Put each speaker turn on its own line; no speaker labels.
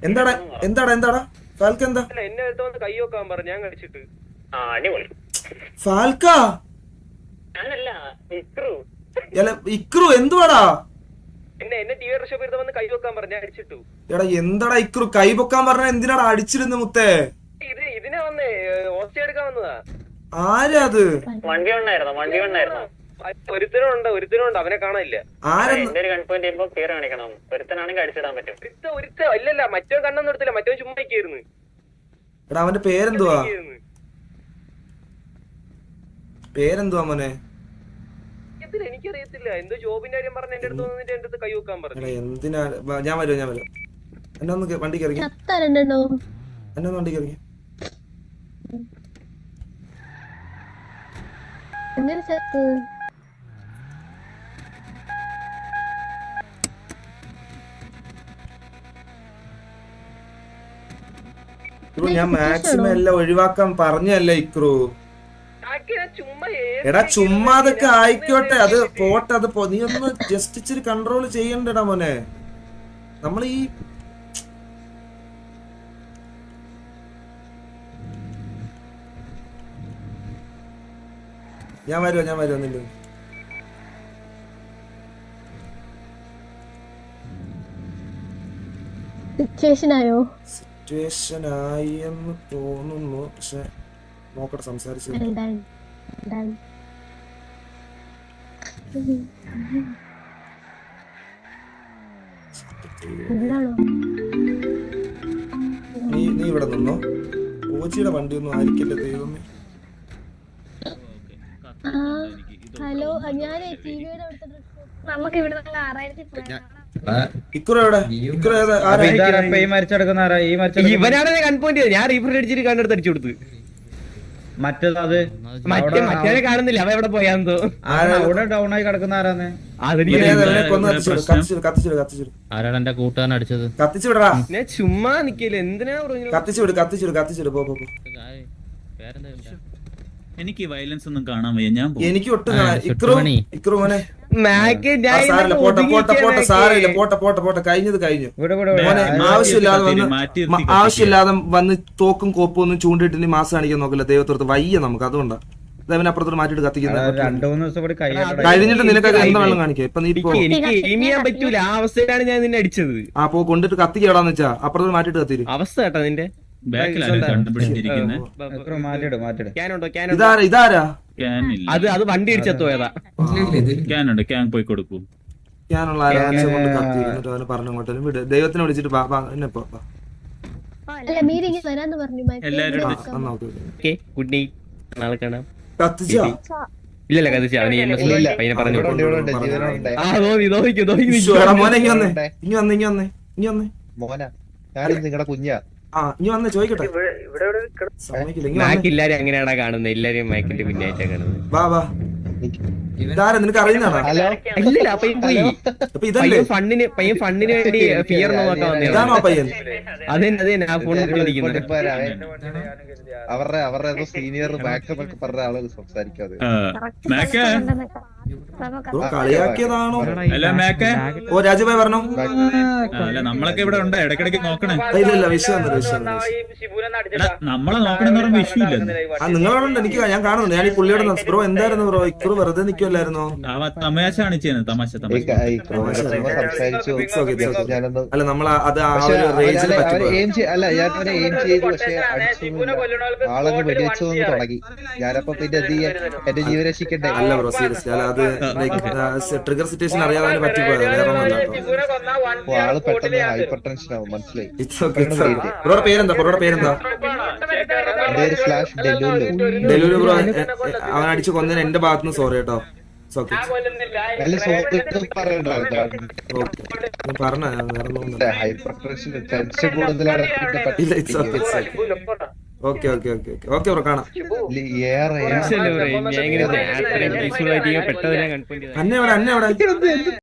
എന്താടാ എന്താടാ എന്താടാ ഫാൽക്ക എന്താ
എന്നെ അടുത്ത് കൈ വെക്കാൻ പറഞ്ഞു ഞാൻ കഴിച്ചിട്ട്.
ഫാൽക്ക ഇക്രു എന്തുവാടാ
എന്നെ ടി വി ഷോപ്പ് എടുത്ത് വന്ന് കൈ വെക്കാൻ പറഞ്ഞു ഞാൻ അടിച്ചിട്ടു.
എടാ എന്താടാ ഇക്രു കൈ പൊക്കാൻ പറഞ്ഞ എന്തിനാടാ അടിച്ചിരുന്നു മുത്തേ?
ഇതിനെ വന്നേ ഓസ്റ്റേ എടുക്കാൻ വന്നതാ.
ആരാ അത്?
ഒരുത്തനുണ്ട് അവനെ കാണാനില്ല. ഇല്ലല്ല മറ്റോ കണ്ണൊന്നും എടുത്തില്ല, മറ്റോ ചുമ്മാ ഇരിക്കായിരുന്നു.
എടാ അവന്റെ പേരെന്തുവാ? പേരെന്തുവാ മോനെ?
എനിക്കറിയത്തില്ല. എന്തോ ജോബിന്റെ കാര്യം പറഞ്ഞ എന്റെ അടുത്ത് വന്നിട്ട് എന്റെ അടുത്ത് കൈ വെക്കാൻ പറഞ്ഞു.
എന്തിനാ? ഞാൻ വരും എന്നെ ഒന്ന് വണ്ടി കയറി എന്നെ ഒന്ന് വണ്ടി കയറി. ഞാൻ മാക്സിമം എല്ലാം ഒഴിവാക്കാൻ പറഞ്ഞല്ലേ ഇക്രു. എടാ ചുമ്മാ അതൊക്കെ ആയിക്കോട്ടെ, അത് പോട്ടെ, അത് നീ ഒന്ന് ജസ്റ്റ് ഇച്ചിരി കൺട്രോൾ ചെയ്യണ്ടടാ മോനെ. നമ്മൾ ഈ ഞാൻ വരുന്നില്ല. സിറ്റുവേഷൻ ആയി എന്ന് തോന്നുന്നു, പക്ഷെ നോക്കട്ടെ സംസാരിച്ചു. നീ ഇവിടെ നിന്നോ, ഓച്ചിയുടെ വണ്ടി ഒന്നും ആയിരിക്കില്ല ദൈവമേ.
ഹലോ, ഞാൻ നമുക്ക് ഇവിടെ
ഇവനാണ് കൺപോയിന്റ്. ഞാൻ റീഫ്രഷ് അടിച്ചിട്ട് കണ്ണെടുത്ത് അടിച്ചു കൊടുത്ത്.
മറ്റേ
മറ്റേ കാണുന്നില്ല, അവ എവിടെ പോയാന്തോ.
അവിടെ ഡൗൺ ആയി കിടക്കുന്ന ആരാന്ന്?
ആരാണ് എന്റെ കൂട്ടുകാരൻ അടിച്ചത്?
കത്തിച്ചുവിടടാ.
ഞാൻ ചുമ്മാ നിക്കല്ലേ, എന്തിനാ
കത്തിച്ചുവിട്. പോ.
എനിക്ക് വയലൻസ് ഒന്നും കാണാൻ വയ്യ. ഞാൻ
എനിക്ക് ഒട്ടും ഇക്രു മോനെ പോട്ടെ കഴിഞ്ഞു മോനെ. ആവശ്യമില്ലാതെ വന്ന് തോക്കും കോപ്പും ഒന്നും ചൂണ്ടിട്ട് മാസം കാണിക്കാൻ നോക്കില്ല. ദൈവത്തോർത്ത് വയ്യ നമുക്ക്, അതുകൊണ്ടാ അപ്പുറത്തോട്ട് മാറ്റിട്ട് കത്തിക്കുന്നത്. കഴിഞ്ഞിട്ട് നിനക്കൊക്കെ എന്താ വെള്ളം കാണിക്കാം. ഇപ്പൊ നീ
ചെയ്യാൻ പറ്റൂല, ആ അവസ്ഥയിലാണ് ഞാൻ നിന്നെ അടിച്ചത്.
പോ കൊണ്ടിട്ട് കത്തിക്കാടാന്ന് വെച്ചാ അപ്പുറത്തോട്ട് മാറ്റിട്ട് കത്തിരും.
അവസ്ഥ കേട്ടോ നിന്റെ.
ഇതാരാ?
അത് വണ്ടി ഇടിച്ചെത്തോ ഏതാ?
പോയി കൊടുക്കൂ.
ഞാനുള്ള പറഞ്ഞോട്ടെ വിട്. ദൈവത്തിനെ വിളിച്ചിട്ട്
ഗുഡ് നൈറ്റ്, നാളെ കാണാം.
കത്തിച്ചാ
ഇല്ലല്ല കത്തിച്ച അവന് പറഞ്ഞു.
മോനെ ഇനി വന്നേ
നിങ്ങളുടെ കുഞ്ഞാ
ഇനി വന്നേ ചോദിക്കട്ടെ.
മാക്ക് എല്ലാരും അങ്ങനെയാണോ കാണുന്നത്? എല്ലാരും മാക്കിന്റെ പിന്നായിട്ടാ കാണുന്നത്.
വാ ഇതാരാ? നിനക്ക് അറിയുന്നതാണോ?
ഇല്ലല്ല പയ്യൻ ഫണ്ടിന് വേണ്ടി ഫിയർ നോക്കാൻ വന്നതാണോ പയ്യൻ? അതെ ആ ഫോണിൽ
അവരുടെ ഏതോ സീനിയർ ബാക്കപ്പ് ഒക്കെ പറഞ്ഞ ആളുകൾ സംസാരിക്കാതെ
കളിയാക്കിയതാണോ?
ഓ
രാജുഭായി പറഞ്ഞോ.
നമ്മളൊക്കെ ഇവിടെ ഉണ്ട്, ഇടക്കിടക്ക് നോക്കണേ.
ഇല്ല വിഷയം
നമ്മളെ നോക്കണെന്ന് പറയുമ്പോ വിഷയമില്ല.
നിങ്ങളോടുണ്ട്, എനിക്ക് ഞാൻ കാണുന്നുണ്ട്. ഞാൻ ഈ പുള്ളിയോട് ബ്രോ എന്തായിരുന്നു ബ്രോ ഇക്രു വെറുതെ നിൽക്കുമല്ലായിരുന്നോ?
തമാശ കാണിച്ചു തമാശ.
അല്ല നമ്മൾ അത് ആ ഒരു റേഞ്ചിൽ
ആളങ്ങ് വെടിവെച്ചൊന്ന് തുടങ്ങി. ഞാനപ്പോ പിന്നെ എന്റെ ജീവൻ രക്ഷിക്കണ്ടേ?
അല്ല ബ്രോ സീരിയസ്ലി, അല്ല അത് ട്രിഗർ സിറ്റുവേഷൻ അറിയാതെ പറ്റിപ്പോയത്.
ആള് പെട്ടെന്ന് ഹൈപ്പർ ടെൻഷൻ ആവും, മനസ്സിലായി.
പേരെന്താ? ഡെലൂര് ബ്രോ. അവൻ അടിച്ചു കൊന്നതിന് എന്റെ ഭാഗത്തുനിന്ന് സോറി കേട്ടോ.
ഹൈപ്പർ ടെൻഷൻ കൂടുതലാണ്.
ഓക്കെ ബ്രോ കാണാം.
പെട്ടെന്ന്
അന്നെ എവിടെ